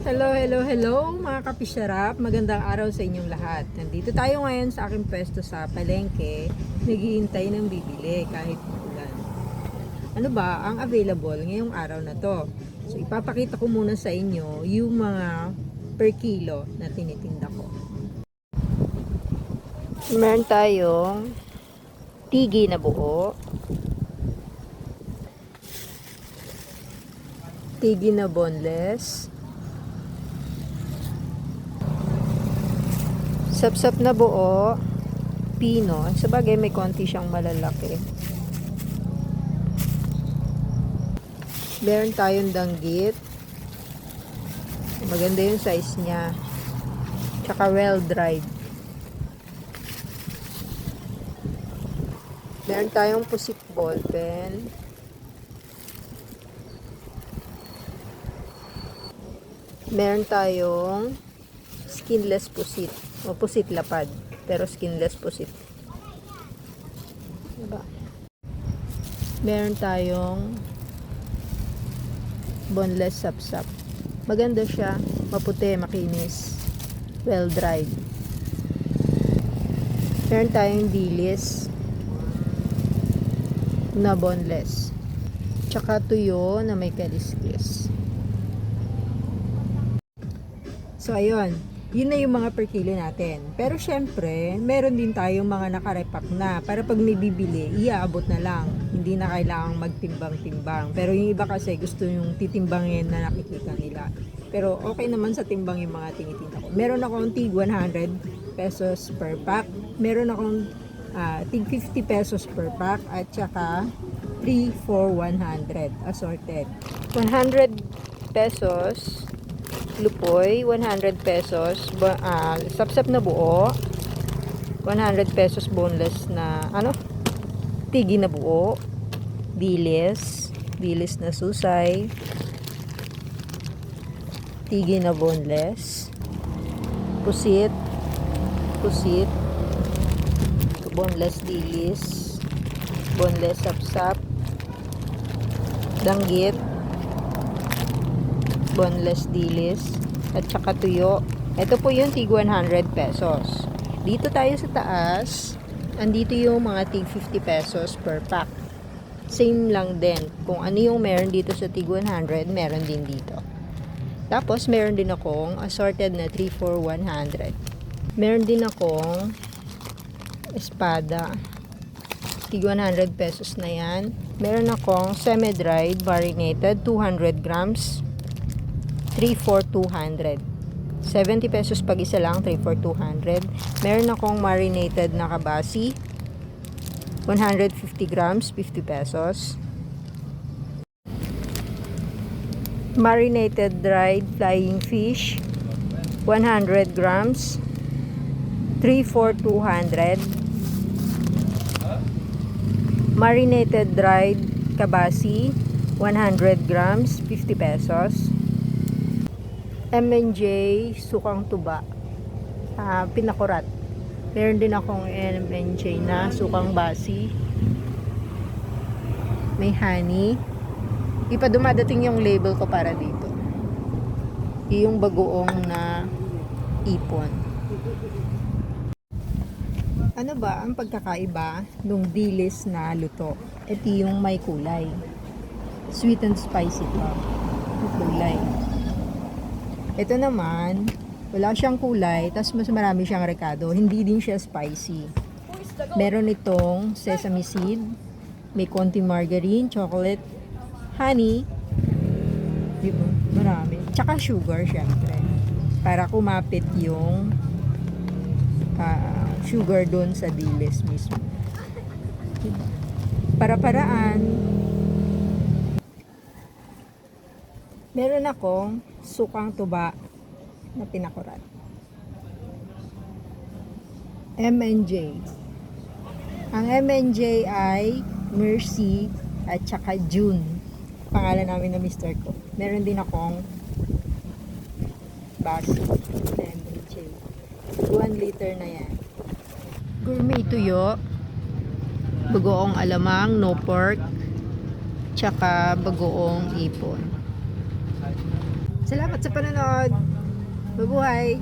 Hello, hello, hello mga kapisyarap. Magandang araw sa inyong lahat. Nandito tayo ngayon sa aking pwesto sa palengke. Naghihintay ng bibili kahit ulan. Ano ba ang available ngayong araw na to? So ipapakita ko muna sa inyo yung mga per kilo na tinitinda ko. Meron tayong tigi na buo. Tigi na boneless. Sapsap na buo, pino. Sa bagay may konti siyang malalaki. Meron tayong danggit. Maganda yung size niya. Tsaka well dried. Meron tayong pusit ballpen. Meron tayong skinless pusit. O pusit lapad, pero skinless pusit. Diba? Meron tayong boneless sapsap. Maganda siya, maputi, makinis, well dried. Meron tayong dilis na boneless. Tsaka tuyo na may kaliskis. So ayun, yun na yung mga per kilo natin. Pero syempre, meron din tayong mga nakarepack na para pag may bibili, iaabot na lang. Hindi na kailangang magtimbang-timbang. Pero yung iba kasi gusto yung titimbangin na nakikita nila. Pero okay naman sa timbang yung mga tinitinda ko. Meron akong tig 100 pesos per pack. Meron akong tig 50 pesos per pack. At saka 3 for 100 assorted. 100 pesos lupoy, 100 pesos sapsap na buo, 100 pesos boneless na tigi na buo, dilis na susay, tigi na boneless, pusit, boneless dilis, boneless sapsap, danggit, boneless dilis, at saka tuyo. Ito po yung tig 100 pesos. Dito tayo sa taas, andito yung mga tig 50 pesos per pack. Same lang din. Kung ano yung meron dito sa tig 100, meron din dito. Tapos, meron din akong assorted na 3 for 100. Meron din akong espada. Tig 100 pesos na yan. Meron akong semi-dried, marinated, 200 grams. 3 for 200. 70 pesos pag isa lang, 3 for 200. Meron akong marinated na kabasi. 150 grams, 50 pesos. Marinated dried flying fish. 100 grams. 3 for 200. Marinated dried kabasi. 100 grams, 50 pesos. M&J sukang tuba, pinakurat. Meron din akong M&J na sukang basi, may honey. Ipadumadating yung label ko para dito. Yung bagoong na ipon. Ano ba ang pagkakaiba nung dilis na luto? Ito yung may kulay, sweet and spicy pa yung kulay. Ito naman, wala siyang kulay, tas mas marami siyang rekado. Hindi din siya spicy. Meron itong sesame seed, may konting margarine, chocolate, honey, diba? Marami. Tsaka sugar, syempre. Para kumapit yung sugar doon sa dilis mismo. Diba? Para-paraan. Meron akong sukang tuba na pinakurat. M&J. Ang M&J ay Mercy at saka June. Pangalan namin na mister ko. Meron din akong basi na M&J. 1 liter na yan. Gourmet tuyo. Bagoong alamang, no pork. Tsaka bagoong ipon. Salamat sa panonood. Mabuhay!